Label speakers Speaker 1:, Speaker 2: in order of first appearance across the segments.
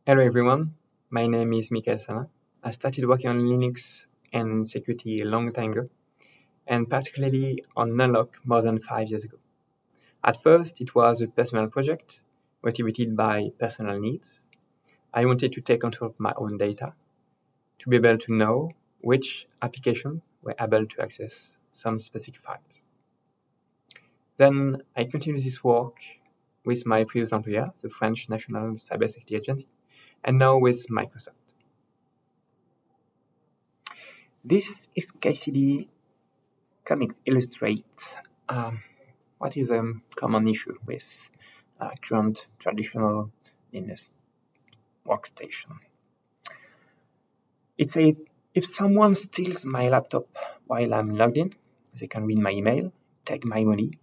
Speaker 1: Hello everyone, my name is Michael Sana. I started working on Linux and security a long time ago, and particularly on Landlock more than 5 years ago. At first, it was a personal project motivated by personal needs. I wanted to take control of my own data, to be able to know which applications were able to access some specific files. Then I continued this work with my previous employer, the French National Cybersecurity Agency, and now with Microsoft. This case study comics illustrates what is a common issue with current traditional Linux workstation. It says if someone steals my laptop while I'm logged in, they can read my email, take my money,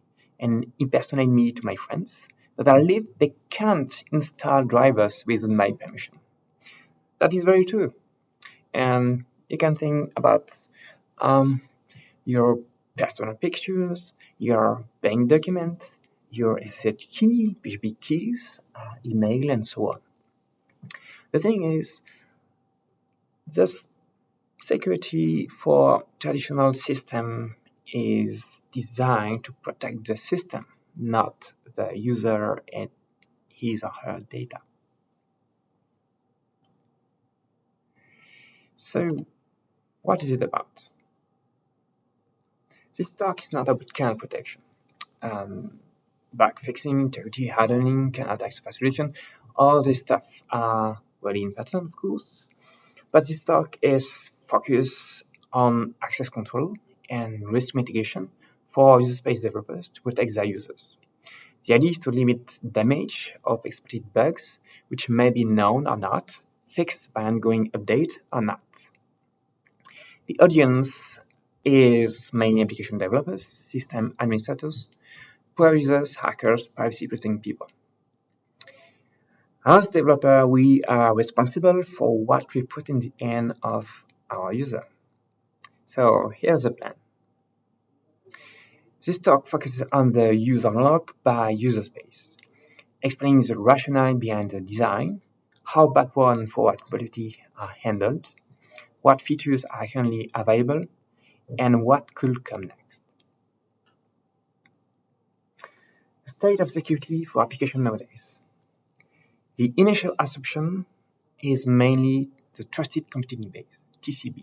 Speaker 1: and impersonate me to my friends. But I believe they can't install drivers without my permission. That is very true. And you can think about your personal pictures, your bank document, your SSH key, PGP keys, email, and so on. The thing is, the security for traditional system is designed to protect the system, not the user and his or her data. So, what is it about? This talk is not about kernel protection. Bug fixing, integrity hardening, kernel attack solution, all this stuff are very important, of course. But this talk is focused on access control and risk mitigation for user space developers to protect their users. The idea is to limit damage of exploited bugs, which may be known or not, fixed by ongoing update or not. The audience is mainly application developers, system administrators, power users, hackers, privacy-protecting people. As developer, we are responsible for what we put in the hand of our user. So here's the plan. This talk focuses on the user unlock by user space, explaining the rationale behind the design, how backward and forward compatibility are handled, what features are currently available, and what could come next. The state of security for application nowadays. The initial assumption is mainly the Trusted Computing Base, TCB.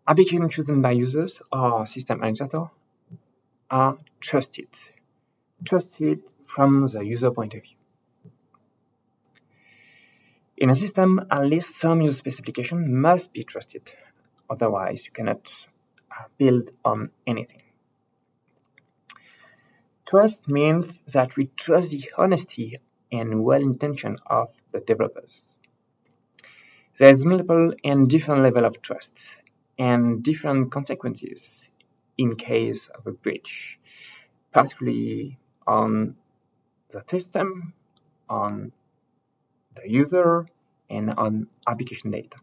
Speaker 1: Applications chosen by users or system administrator are trusted from the user point of view. In a system, at least some user space application must be trusted. Otherwise, you cannot build on anything. Trust means that we trust the honesty and well-intention of the developers. There is multiple and different level of trust and different consequences in case of a breach, particularly on the system, on the user, and on application data.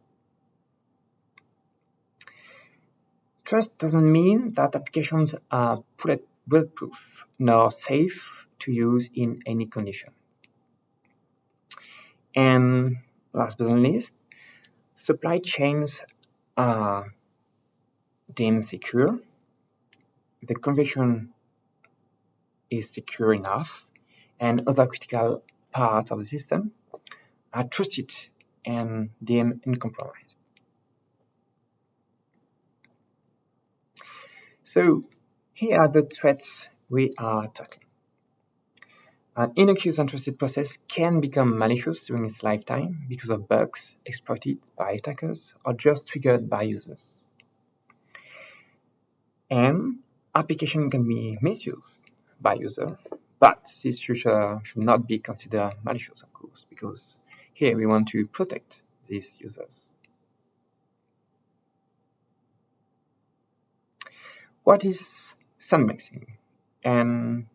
Speaker 1: Trust doesn't mean that applications are bulletproof nor safe to use in any condition. And last but not least, supply chains are deemed secure. The convection is secure enough, and other critical parts of the system are trusted and deemed uncompromised. So here are the threats we are tackling. An innocuous and trusted process can become malicious during its lifetime because of bugs exploited by attackers or just triggered by users. And application can be misused by users, but this should not be considered malicious, of course, because here we want to protect these users. What is sandboxing? And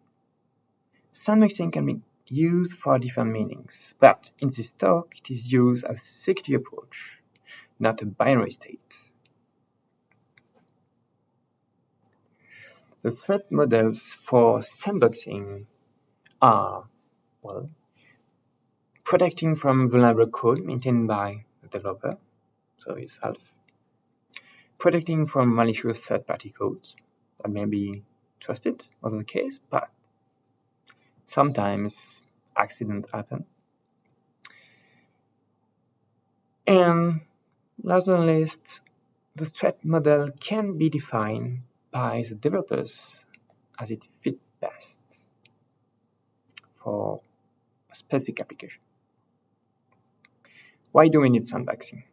Speaker 1: sandboxing can be used for different meanings, but in this talk it is used as a security approach, not a binary state. The threat models for sandboxing are, well, protecting from vulnerable code maintained by the developer, so yourself, protecting from malicious third-party codes that may be trusted, was the case, but sometimes accidents happen. And last but not least, the threat model can be defined by the developers as it fits best for a specific application. Why do we need sandboxing?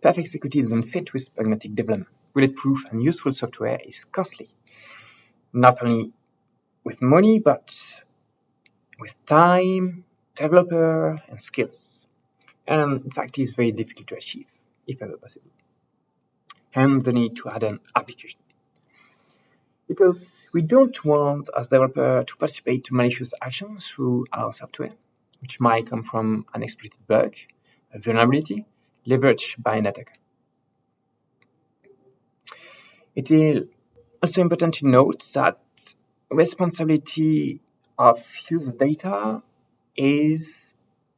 Speaker 1: Perfect security doesn't fit with pragmatic development. Bulletproof and useful software is costly, not only with money, but with time, developer, and skills. And in fact, it's very difficult to achieve, if ever possible. And the need to add an application. Because we don't want, as developer, to participate to malicious actions through our software, which might come from an exploited bug, a vulnerability, leveraged by an attacker. It is also important to note that responsibility of user data is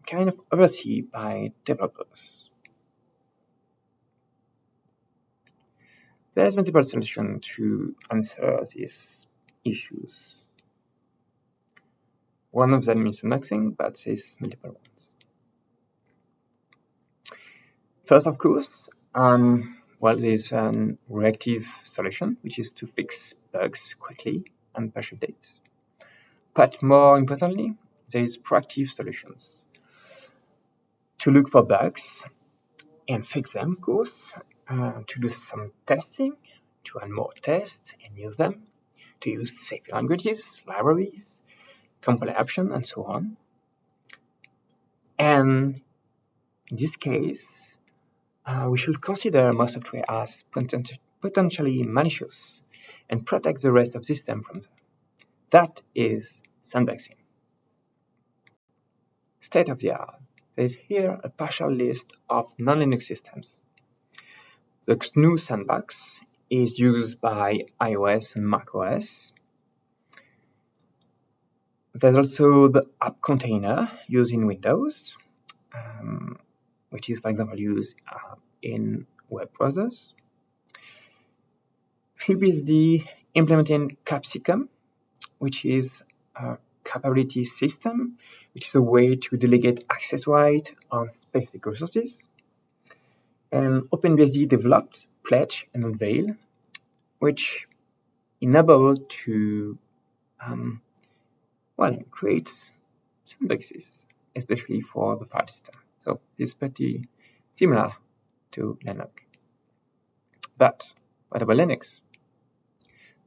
Speaker 1: kind of overseen by developers. There's multiple solutions to answer these issues. One of them is sandboxing, but there's multiple ones. First, of course, there's a reactive solution, which is to fix bugs quickly and patch updates. But more importantly, there is proactive solutions to look for bugs and fix them, of course, to do some testing, to add more tests and use them, to use safe languages, libraries, compile options, and so on. And in this case, we should consider most software as potentially malicious and protect the rest of the system from them. That is sandboxing. State of the art. There is here a partial list of non-Linux systems. The GNU Sandbox is used by iOS and macOS. There's also the app container used in Windows, which is, for example, used in web browsers. FreeBSD implementing Capsicum, which is a capability system, which is a way to delegate access rights on specific resources. And OpenBSD developed Pledge and Unveil, which enable to create sandboxes, especially for the file system. So it's pretty similar to Landlock. But what about Linux?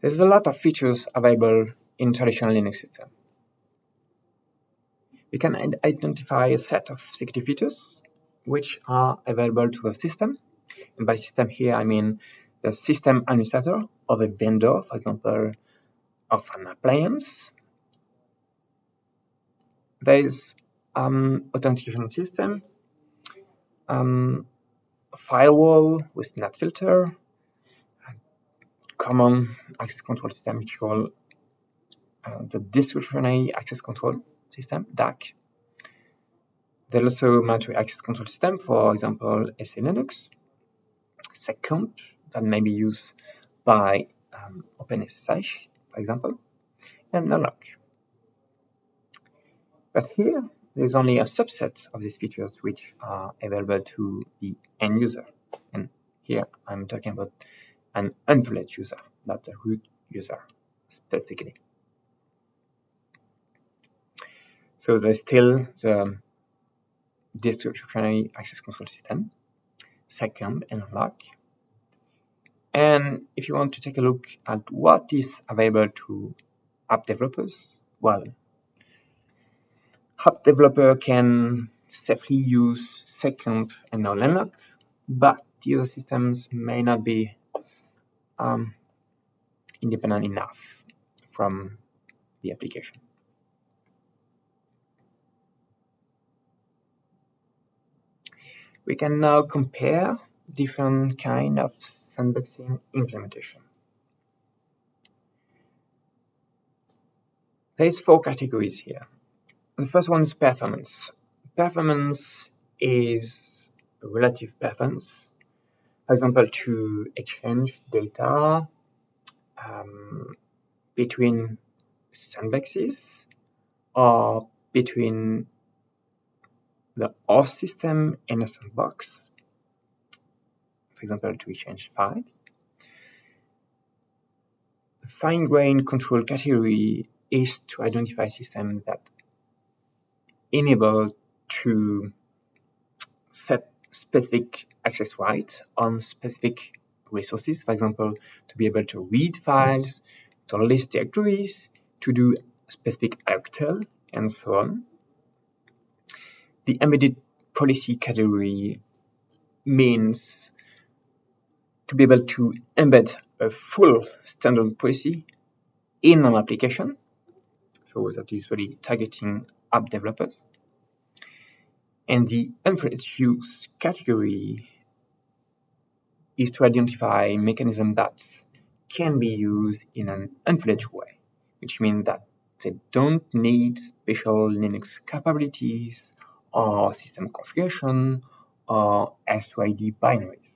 Speaker 1: There's a lot of features available in traditional Linux system. We can identify a set of security features which are available to the system. And by system here, I mean the system administrator or the vendor, for example, of an appliance. There is authentication system, firewall with NAT filter, common access control system, which is called the discretionary access control system, DAC. There's also mandatory access control system, for example, SE/Linux, SecComp, that may be used by OpenSSH, for example, and Landlock. But here, there's only a subset of these features which are available to the end user. And here, I'm talking about an unprivileged user, not a root user, specifically. So there's still the discretionary access control system, SecComp, and Landlock. And if you want to take a look at what is available to app developers, well, app developer can safely use SecComp and now Landlock, but the other systems may not be independent enough from the application. We can now compare different kind of sandboxing implementation. There's 4 categories here. The first one is performance. Performance is relative performance. For example, to exchange data between sandboxes or between the host system and a sandbox. For example, to exchange files. The fine-grained control category is to identify systems that enable to set specific access rights on specific resources, for example, to be able to read files, to list directories, to do specific octal, and so on. The embedded policy category means to be able to embed a full standard policy in an application. So that is really targeting app developers. And the unfledged use category is to identify mechanisms that can be used in an unfledged way, which means that they don't need special Linux capabilities or system configuration or SYD binaries.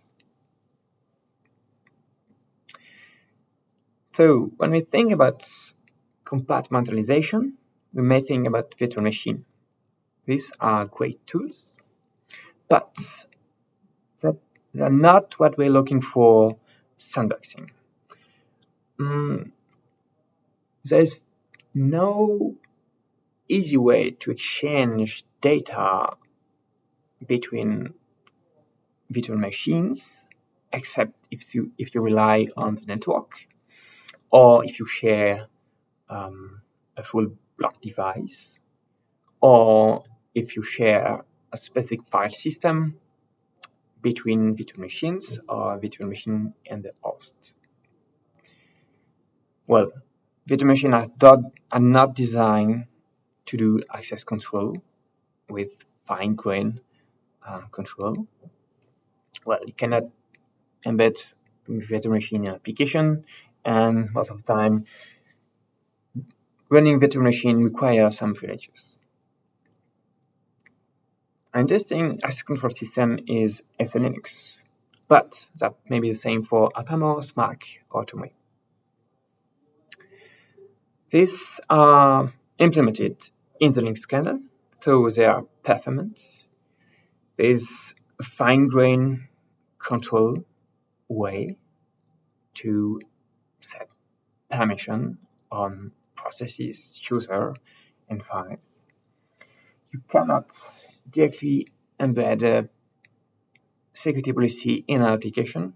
Speaker 1: So when we think about compartmentalization, we may think about virtual machine. These are great tools, but they're not what we're looking for sandboxing. There's no easy way to exchange data between virtual machines, except if you rely on the network, or if you share a full block device, or if you share a specific file system between virtual machines or virtual machine and the host. Well, virtual machines are not designed to do access control with fine-grained control. Well, you cannot embed virtual machine in an application, and most of the time, running virtual machine requires some privileges. An interesting access control system is SNLinux, but that may be the same for AppAmos, Mac, or Tommy. These are implemented in the Linux kernel, so they are performant. There's a fine-grained control way to set permission on processes, user, and files. You cannot directly embed a security policy in an application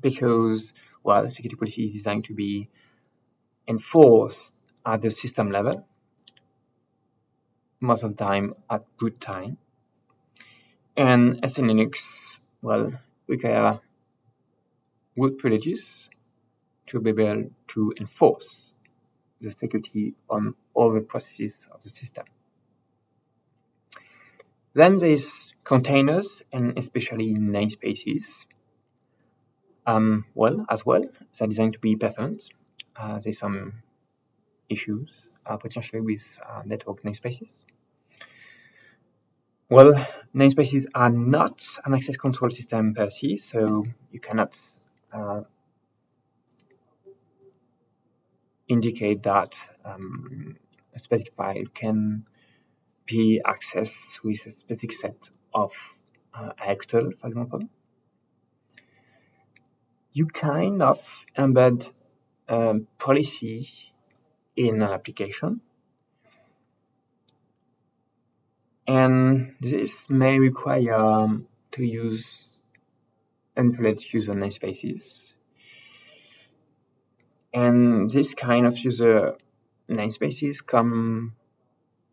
Speaker 1: because, well, security policy is designed to be enforced at the system level, most of the time at boot time. And SNLinux, well, require root privileges to be able to enforce the security on all the processes of the system. Then there's containers, and especially namespaces. They're designed to be performant. There's some issues potentially with network namespaces. Well, namespaces are not an access control system per se, so you cannot indicate that a specific file can be accessed with a specific set of octal, for example. You kind of embed policy in an application, and this may require to use unfledged user namespaces. And this kind of user namespaces come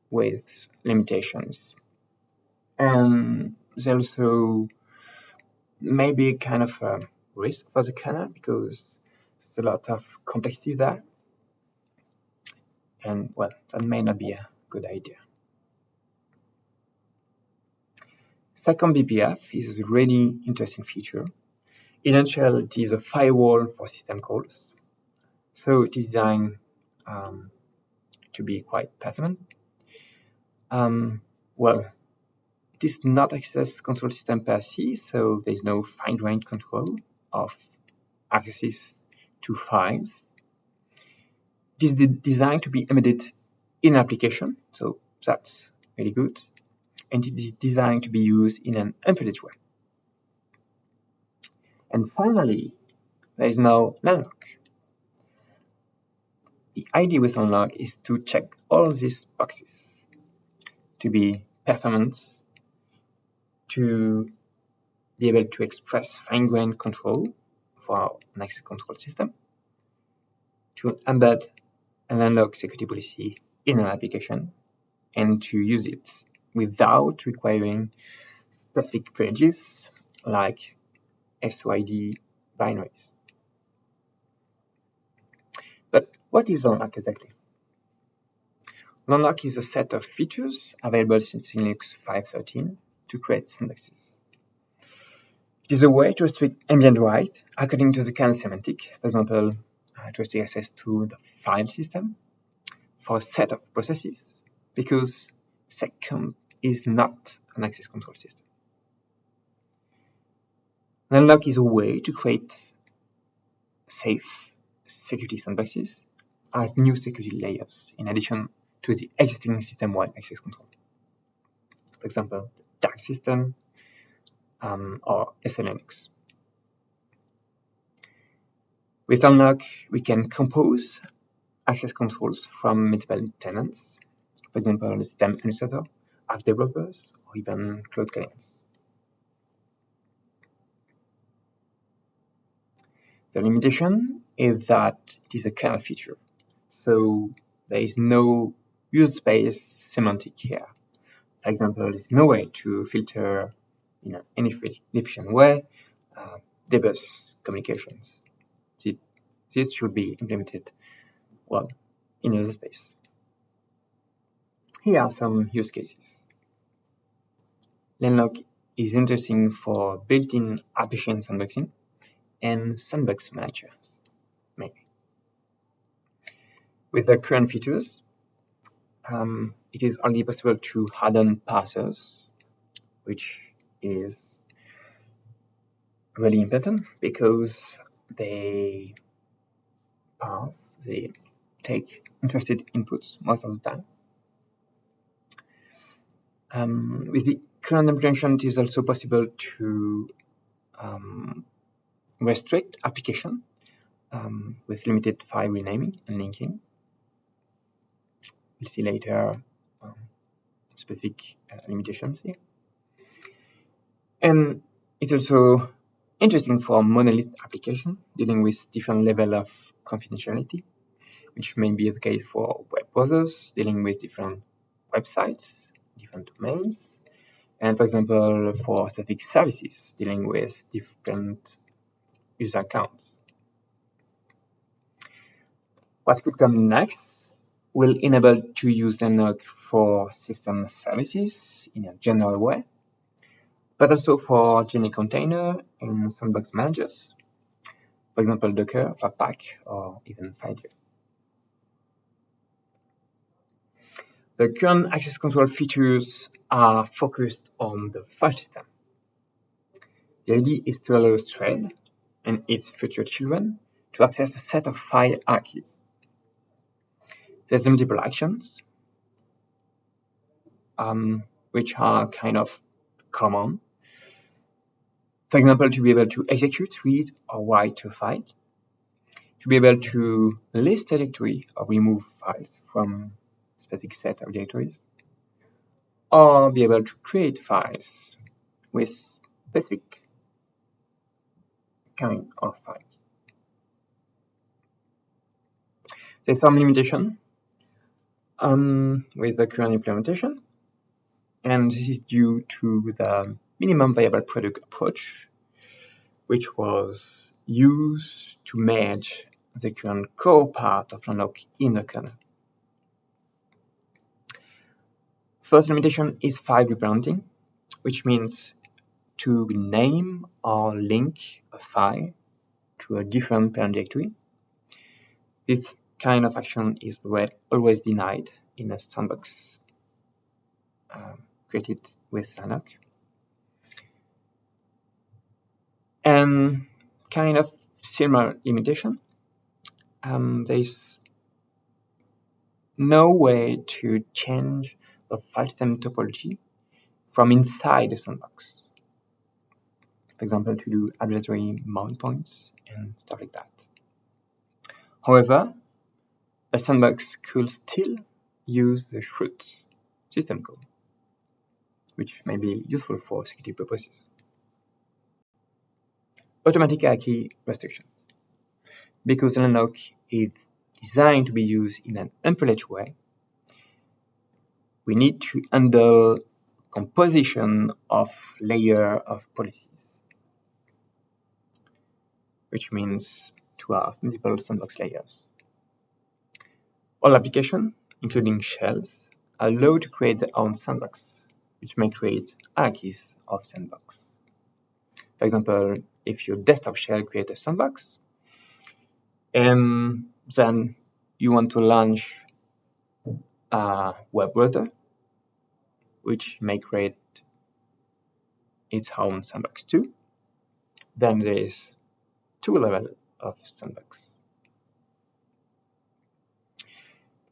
Speaker 1: with limitations. And they also may be kind of a risk for the kernel because there's a lot of complexity there. And well, that may not be a good idea. SecondBPF is a really interesting feature. In a nutshell, it is a firewall for system calls. So it is designed to be quite performant. Well, it is not access control system per se, so there's no fine-grained control of access to files. It is designed to be embedded in an application, so that's really good. And it is designed to be used in an unprivileged way. And finally, there is now Landlock. The idea with Landlock is to check all these boxes, to be performant, to be able to express fine-grained control for an access control system, to embed an Landlock security policy in an application, and to use it without requiring specific privileges like SYD binaries. But what is Landlock exactly? Landlock is a set of features available since Linux 5.13 to create sandboxes. It is a way to restrict ambient write according to the kernel semantic, for example, to restrict access to the file system for a set of processes, because seccomp is not an access control system. Landlock is a way to create safe security sandboxes as new security layers in addition to the existing system-wide access control. For example, the dark system or SLNX. With Landlock, we can compose access controls from multiple tenants, for example, the system administrator, app developers, or even cloud clients. The limitation is that it is a kernel feature, so there is no user space semantic here. For example, there's no way to filter in any efficient way dbus communications. This should be implemented well in user space. Here are some use cases. Landlock is interesting for built-in application sandboxing and sandbox managers, maybe. With the current features, it is only possible to harden parsers, which is really important because they take interested inputs most of the time. With the current implementation, it is also possible to restrict application with limited file renaming and linking. We'll see later specific limitations here. And it's also interesting for monolith application dealing with different level of confidentiality, which may be the case for web browsers dealing with different websites, different domains, and for example, for specific services dealing with different user accounts. What could come next will enable to use Landlock for system services in a general way, but also for generic container and sandbox managers, for example, Docker, Flatpak, or even FileView. The current access control features are focused on the file system. The idea is to allow a thread and its future children to access a set of file archives. There's multiple actions, which are kind of common. For example, to be able to execute, read, or write to a file, to be able to list a directory or remove files from a specific set of directories, or be able to create files with specific kind of files. There's some limitation with the current implementation, and this is due to the minimum viable product approach, which was used to merge the current core part of Landlock in the kernel. The first limitation is file reparenting, which means to name or link a file to a different parent directory. This kind of action is always denied in a sandbox. created with Landlock. And kind of similar limitation, there is no way to change the file system topology from inside the sandbox. For example, to do arbitrary mount points and stuff like that. However, a sandbox could still use the root system call, which may be useful for security purposes. Automatic hierarchy restriction. Because Landlock is designed to be used in an unprivileged way, we need to handle composition of layer of policies, which means to have multiple sandbox layers. All applications, including shells, are allowed to create their own sandbox, which may create hierarchies of sandbox. For example, if your desktop shell creates a sandbox, and then you want to launch a web browser, which may create its own sandbox too, then there is two levels of sandbox.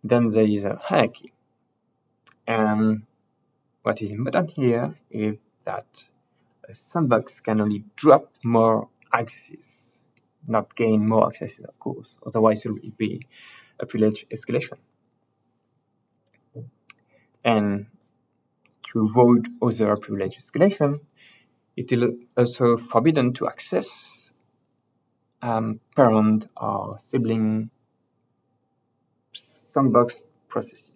Speaker 1: Then there is a hierarchy. And what is important here is that a sandbox can only drop more accesses, not gain more accesses, of course. Otherwise, it will be a privilege escalation. And to avoid other privilege escalation, it is also forbidden to access parent or sibling sandbox processes.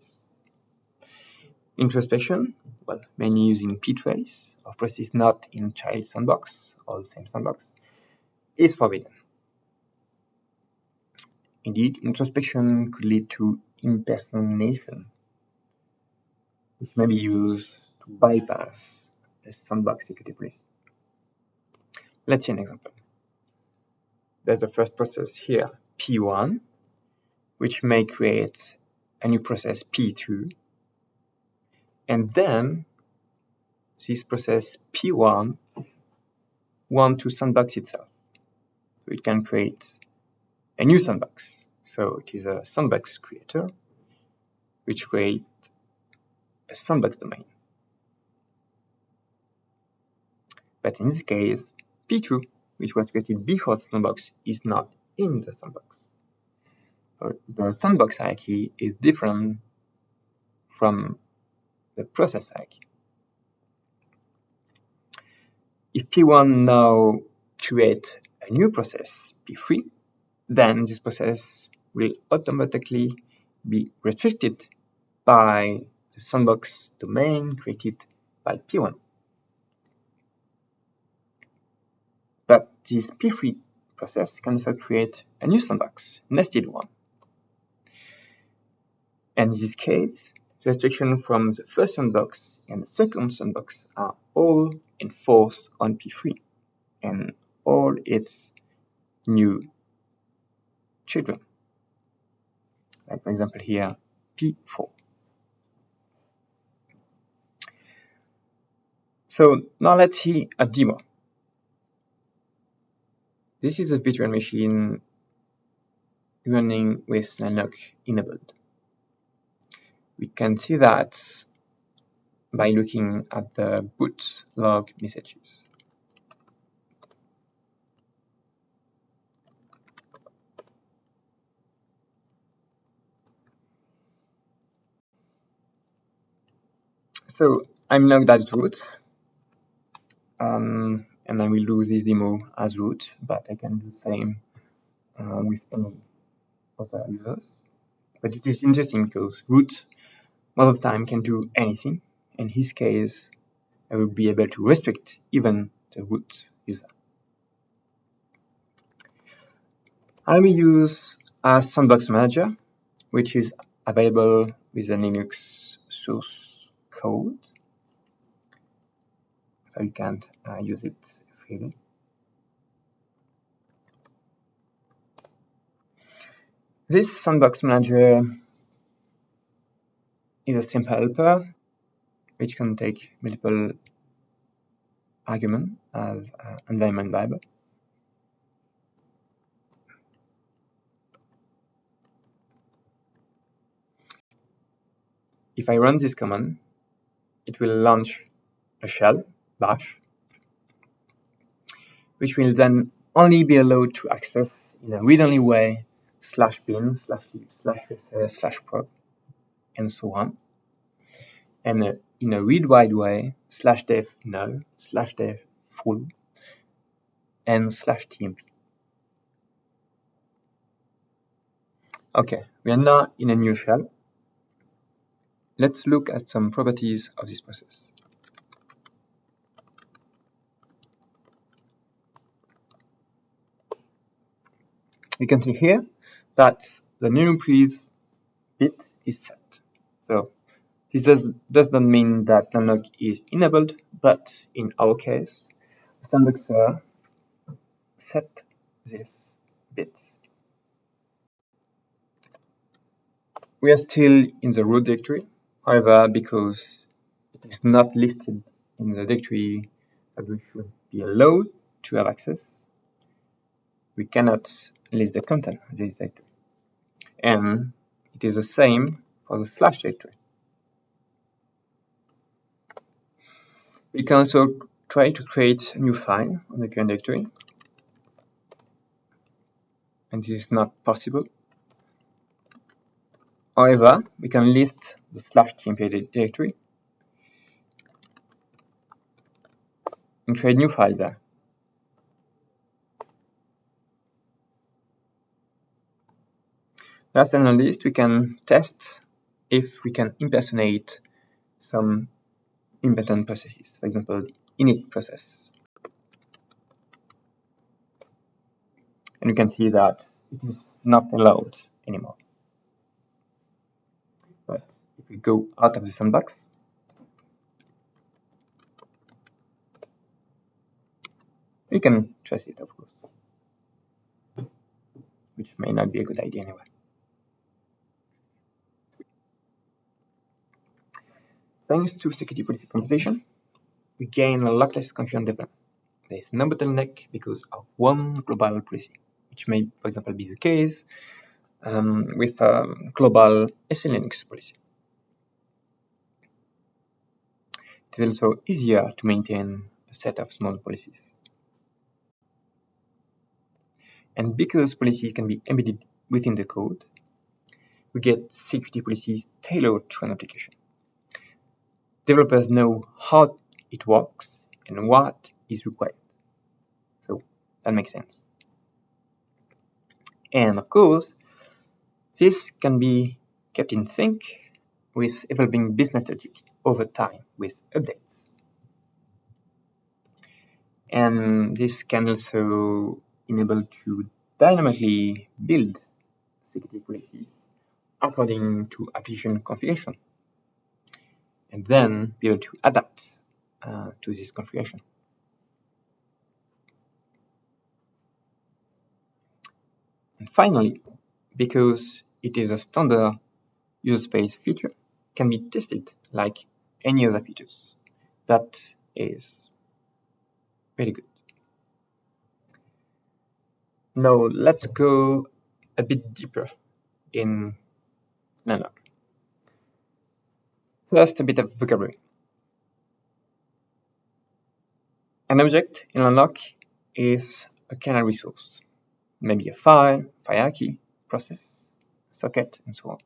Speaker 1: Introspection, well, mainly using ptrace of processes not in child sandbox or the same sandbox, is forbidden. Indeed, introspection could lead to impersonation, which may be used to bypass a sandbox security policy. Let's see an example. There's the first process here, P1, which may create a new process P2, and then this process P1 wants to sandbox itself. So it can create a new sandbox. So it is a sandbox creator, which creates a sandbox domain. But in this case, P2, which was created before the sandbox, is not in the sandbox. So the sandbox hierarchy is different from the process hierarchy. If P1 now creates a new process, P3, then this process will automatically be restricted by the sandbox domain created by P1. But this P3 process can also create a new sandbox, nested one. And in this case, the restriction from the first sandbox and the second sandbox are all enforced on P3 and all its new children. Like for example here, P4. So now let's see a demo. This is a virtual machine running with Landlock enabled. We can see that by looking at the boot log messages. So I'm logged as root, and I will do this demo as root, but I can do the same with any other users. But it is interesting because root most of the time can do anything. In his case, I will be able to restrict even the root user. I will use a Sandbox Manager, which is available with the Linux source code. So you can't use it freely. This Sandbox Manager is a simple helper which can take multiple arguments as environment variable. If I run this command, it will launch a shell, bash, which will then only be allowed to access in a read-only way /bin, /user, /proc, and so on. And in a read-wide way, /dev null, /dev full, and /tmp. Okay, we are now in a new shell. Let's look at some properties of this process. We can see here that the num-prev bit is set. So this does not mean that Landlock is enabled, but in our case, Sandboxer set this bit. We are still in the root directory. However, because it is not listed in the directory that we should be allowed to have access, we cannot list the content of this directory. And it is the same for the / directory. We can also try to create a new file on the current directory, and this is not possible. However, we can list the /tmp directory and create a new file there. Last but not least, we can test if we can impersonate some important processes, for example, the init process. And you can see that it is not allowed anymore. But if we go out of the sandbox, we can trace it, of course, which may not be a good idea anyway. Thanks to security policy computation, we gain a lockless confusion development. There is no bottleneck because of one global policy, which may, for example, be the case with a global SLNX policy. It's also easier to maintain a set of small policies. And because policies can be embedded within the code, we get security policies tailored to an application. Developers know how it works and what is required. So that makes sense. And of course, this can be kept in sync with evolving business logic over time with updates. And this can also enable to dynamically build security policies according to application configuration, and then be able to adapt to this configuration. And finally, because it is a standard user space feature, can be tested like any other features. That is very good. Now let's go a bit deeper in Landlock. First, a bit of vocabulary. An object in Landlock is a kernel resource, maybe a file, hierarchy, process, socket, and so on.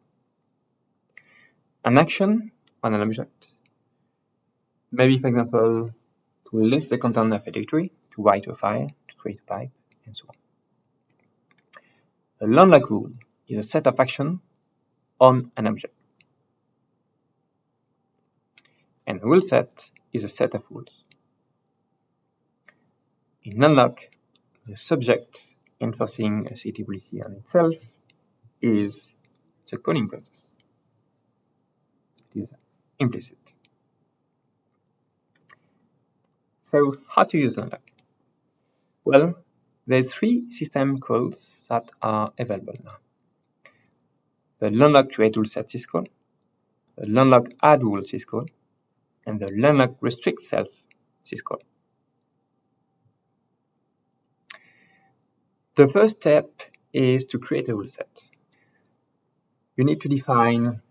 Speaker 1: An action on an object, maybe, for example, to list the content of a directory, to write a file, to create a pipe, and so on. A Landlock rule is a set of actions on an object. And a rule set is a set of rules. In Landlock, the subject enforcing a security policy on itself is the calling process. It is implicit. So how to use Landlock? Well, there's 3 system calls that are available now. The Landlock create rule set syscall, the Landlock add rule syscall, and the Landlock restrict self syscall. The first step is to create a rule set. You need to define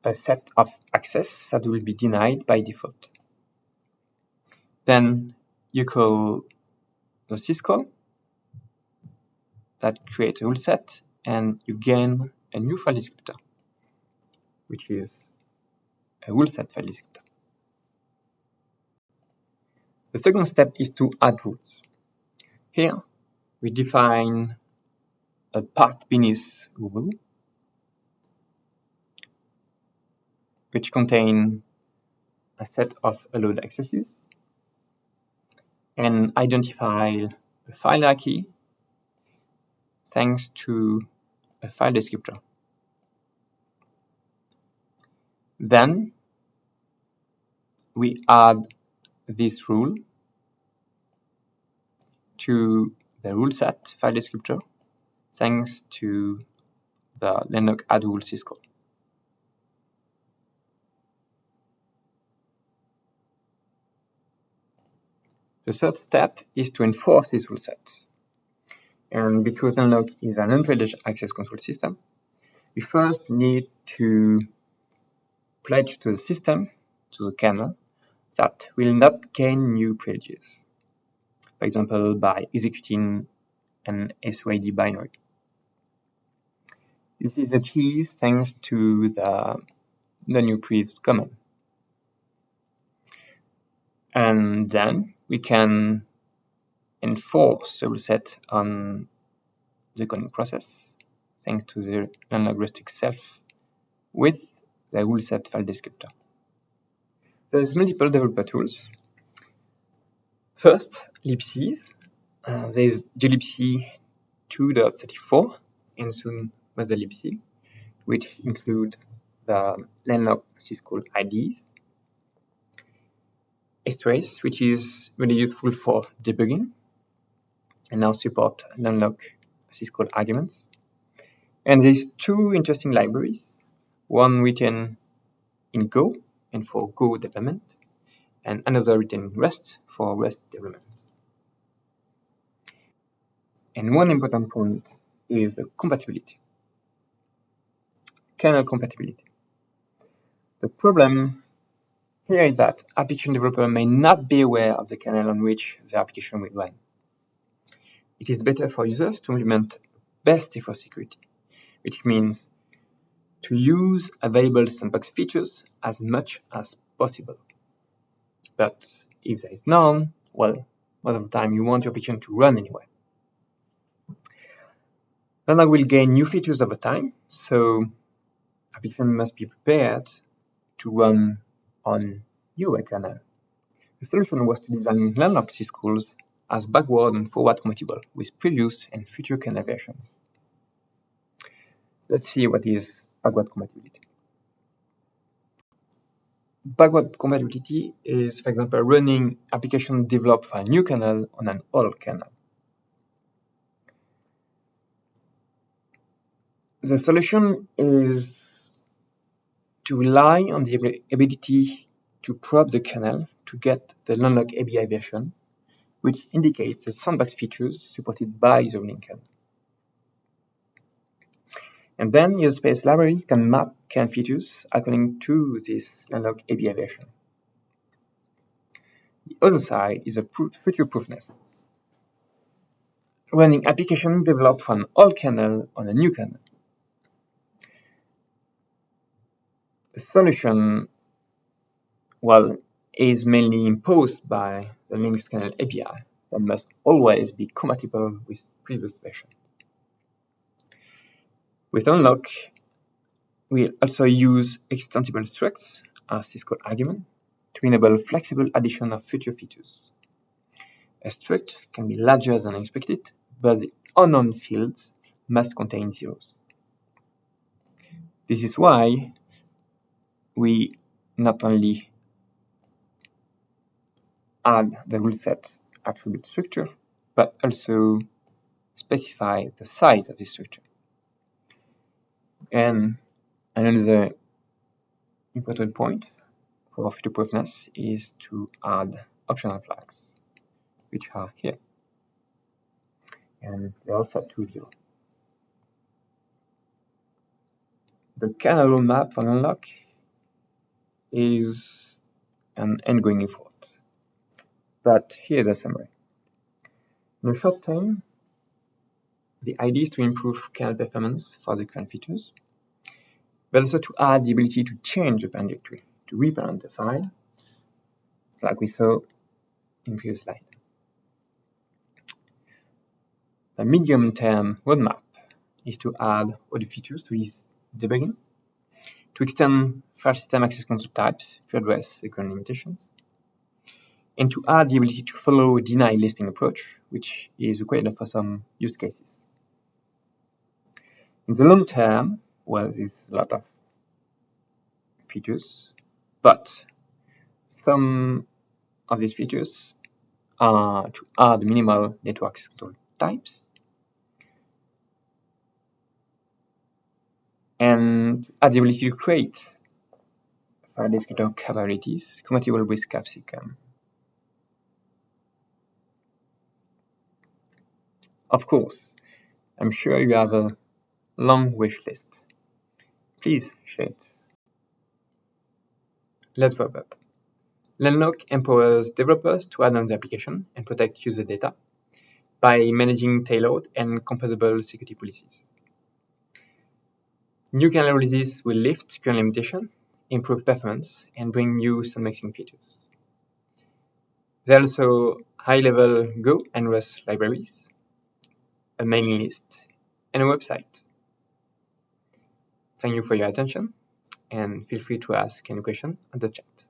Speaker 1: a set of access that will be denied by default. Then you call the syscall that creates a rule set, and you gain a new file descriptor, which is a rule set file descriptor. The second step is to add rules. Here, we define a path beneath rule, which contain a set of allowed accesses, and identify a file hierarchy thanks to a file descriptor. Then we add this rule to the rule set file descriptor thanks to the Landlock add rule syscall. The third step is to enforce these rule sets. And because Landlock is an unprivileged access control system, we first need to pledge to the system, to the kernel, that will not gain new privileges. For example, by executing an SOID binary. This is achieved thanks to the new privs command. And then we can enforce the rule set on the calling process thanks to the Landlock restrict self with the rule set file descriptor. There's multiple developer tools. First, libcs. There's glibc 2.34 and soon mother libc, which include the Landlock syscall IDs. Strace, which is really useful for debugging and now support Landlock syscall arguments. And there's two interesting libraries, one written in Go and for Go development, and another written in Rust for Rust developments. And one important point is the compatibility. Kernel compatibility. The problem here is that application developer may not be aware of the kernel on which the application will run. It is better for users to implement best effort security, which means to use available sandbox features as much as possible. But if there is none, well, most of the time you want your application to run anyway. Landlock will gain new features over time, so application must be prepared to run on newer kernel. The solution was to design Landlock syscalls as backward and forward compatible with previous and future kernel versions. Let's see what is backward compatibility. Backward compatibility is, for example, running application developed for a new kernel on an old kernel. The solution is to rely on the ability to probe the kernel to get the Landlock ABI version, which indicates the sandbox features supported by the running kernel. And then your space library can map kernel features according to this Landlock ABI version. The other side is a future-proofness. Running application developed for an old kernel on a new kernel. The solution, well, is mainly imposed by the Linux kernel API that must always be compatible with previous version. With Landlock, we also use extensible structs as syscall argument to enable flexible addition of future features. A struct can be larger than expected, but the unknown fields must contain zeros. This is why we not only add the rule set attribute structure, but also specify the size of the structure. And another important point for future-proofness is to add optional flags, which are here. And they're all set to 0. The kernel roadmap for Landlock is an ongoing effort. But here's a summary. In the short term, the idea is to improve kernel performance for the current features, but also to add the ability to change the parent directory, to reparent the file, like we saw in the previous slide. The medium-term roadmap is to add other features to this debugging, to extend file system access control types to address the current limitations, and to add the ability to follow a deny listing approach, which is required for some use cases. In the long term, well, there's a lot of features, but some of these features are to add minimal network access control types, and add the ability to create file descriptor capabilities compatible with capsicum. Of course, I'm sure you have a long wish list. Please share it. Let's wrap up. Landlock empowers developers to add on the application and protect user data by managing tailored and composable security policies. New kernel releases will lift current limitation, improve performance, and bring new sandboxing features. There are also high-level Go and Rust libraries, a mailing list, and a website. Thank you for your attention, and feel free to ask any question on the chat.